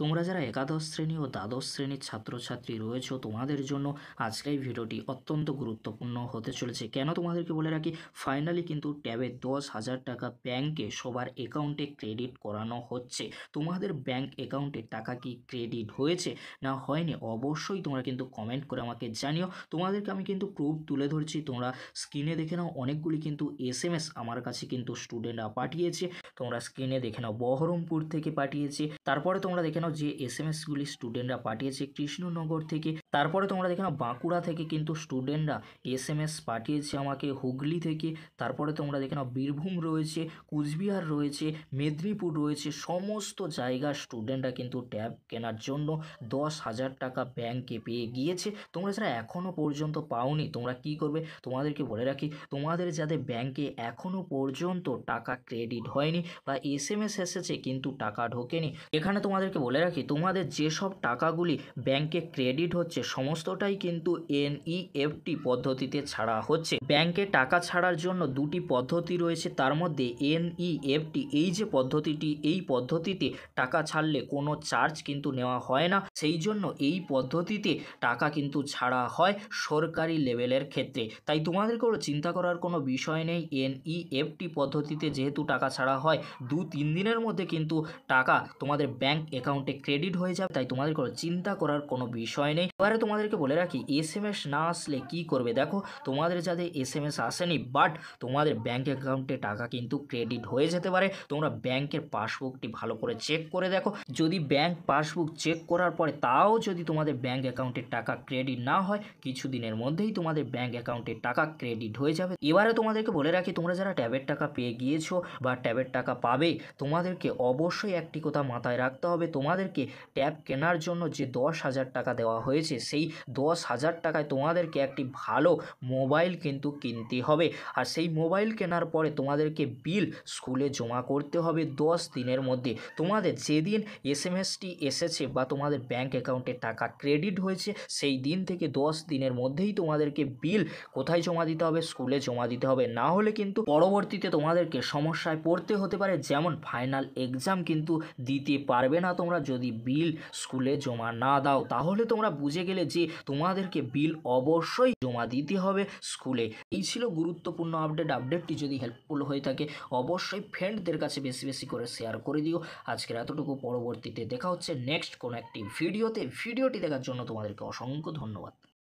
তোমরা যারা একাদশ শ্রেণী ও দ্বাদশ শ্রেণীর ছাত্রছাত্রী রয়েছো তোমাদের জন্য আজকের এই ভিডিওটি অত্যন্ত গুরুত্বপূর্ণ হতে চলেছে। কেন তোমাদেরকে বলে রাখি, ফাইনালি কিন্তু ট্যাবে 10,000 টাকা ব্যাংকে সবার অ্যাকাউন্টে ক্রেডিট করানো হচ্ছে। তোমাদের ব্যাংক অ্যাকাউন্টে টাকা কি ক্রেডিট হয়েছে না হয়নি অবশ্যই তোমরা কিন্তু কমেন্ট করে আমাকে জানিও। তোমাদেরকে আমি কিন্তু প্রুফ তুলে ধরছি, তোমরা স্ক্রিনে দেখে নাও। অনেকগুলি কিন্তু SMS আমার কাছে কিন্তু স্টুডেন্টরা পাঠিয়েছে, তোমরা স্ক্রিনে দেখে নাও বহরমপুর থেকে পাঠিয়েছে। তারপরে তোমরা দেখে নাও যে SMS গুলি স্টুডেন্টরা পাঠিয়েছে কৃষ্ণনগর থেকে। তারপরে তোমরা দেখে নাও বাঁকুড়া থেকে কিন্তু স্টুডেন্টরা SMS পাঠিয়েছে আমাকে হুগলি থেকে। তারপরে তোমরা দেখে নাও বীরভূম রয়েছে, কুচবিহার রয়েছে, মেদিনীপুর রয়েছে। সমস্ত জায়গার স্টুডেন্টরা কিন্তু ট্যাব কেনার জন্য 10,000 টাকা ব্যাংকে পেয়ে গিয়েছে। তোমরা যারা এখনও পর্যন্ত পাওনি তোমরা কি করবে, তোমাদেরকে বলে রাখি, তোমাদের যাদের ব্যাংকে এখনও পর্যন্ত টাকা ক্রেডিট হয়নি বা SMS এসেছে কিন্তু টাকা ঢোকেনি, এখানে তোমাদেরকে বলে রাখি, তোমাদের যেসব টাকাগুলি ব্যাংকে ক্রেডিট হচ্ছে সমস্তটাই কিন্তু NEFT পদ্ধতিতে ছাড়া হচ্ছে। ব্যাংকে টাকা ছাড়ার জন্য দুটি পদ্ধতি রয়েছে, তার মধ্যে NEFT এই যে পদ্ধতিটি, এই পদ্ধতিতে টাকা ছাড়লে কোনো চার্জ কিন্তু নেওয়া হয় না। সেই জন্য এই পদ্ধতিতে টাকা কিন্তু ছাড়া হয় সরকারি লেভেলের ক্ষেত্রে। তাই তোমাদেরকেও চিন্তা করার কোনো বিষয় নেই। NEFT পদ্ধতিতে যেহেতু টাকা ছাড়া হয় 2-3 দিনের মধ্যে কিন্তু টাকা তোমাদের ব্যাংক অ্যাকাউন্টে ক্রেডিট হয়ে যাবে। তাই তোমাদের কোনো চিন্তা করার কোনো বিষয় নেই। এবারে তোমাদেরকে বলে রাখি, SMS না আসলে কি করবে। দেখো, তোমাদের যাদের SMS আসেনি বাট তোমাদের ব্যাংক অ্যাকাউন্টে টাকা কিন্তু ক্রেডিট হয়ে যেতে পারে। তোমরা ব্যাংকের পাসবুকটি ভালো করে চেক করে দেখো। যদি ব্যাংক পাসবুক চেক করার পরে তাও যদি তোমাদের ব্যাংক অ্যাকাউন্টে টাকা ক্রেডিট না হয়, কিছুদিনের মধ্যেই তোমাদের ব্যাংক অ্যাকাউন্টে টাকা ক্রেডিট হয়ে যাবে। এবারে তোমাদেরকে বলে রাখি, তোমরা যারা ট্যাবের টাকা পেয়ে গিয়েছো বা ট্যাবের টাকা পাবে, তোমাদেরকে অবশ্যই একটি কথা মাথায় রাখতে হবে, তোমাদেরকে ট্যাব কেনার জন্য যে 10,000 টাকা দেওয়া হয়েছে সেই 10,000 টাকায় তোমাদেরকে একটি ভালো মোবাইল কিন্তু কিনতে হবে। আর সেই মোবাইল কেনার পরে তোমাদেরকে বিল স্কুলে জমা করতে হবে 10 দিনের মধ্যে। তোমাদের যেদিন SMSটি এসেছে বা তোমাদের ব্যাংক অ্যাকাউন্টে টাকা ক্রেডিট হয়েছে সেই দিন থেকে 10 দিনের মধ্যেই তোমাদেরকে বিল কোথায় জমা দিতে হবে, স্কুলে জমা দিতে হবে। না হলে কিন্তু পরবর্তীতে তোমাদেরকে সমস্যায় পড়তে হতে পারে, যেমন ফাইনাল এক্সাম কিন্তু দিতে পারবে না তোমরা যদি বিল স্কুলে জমা না দাও। তাহলে তোমরা বুঝে গেলে যে তোমাদেরকে বিল অবশ্যই জমা দিতে হবে স্কুলে। এই ছিল গুরুত্বপূর্ণ আপডেটটি যদি হেল্পফুল হয়ে থাকে অবশ্যই ফ্রেন্ডদের কাছে বেশি বেশি করে শেয়ার করে দিও। আজকের এতটুকু, পরবর্তীতে দেখা হচ্ছে নেক্সট কোনো একটি ভিডিওতে। ভিডিওটি দেখার জন্য তোমাদেরকে অসংখ্য ধন্যবাদ।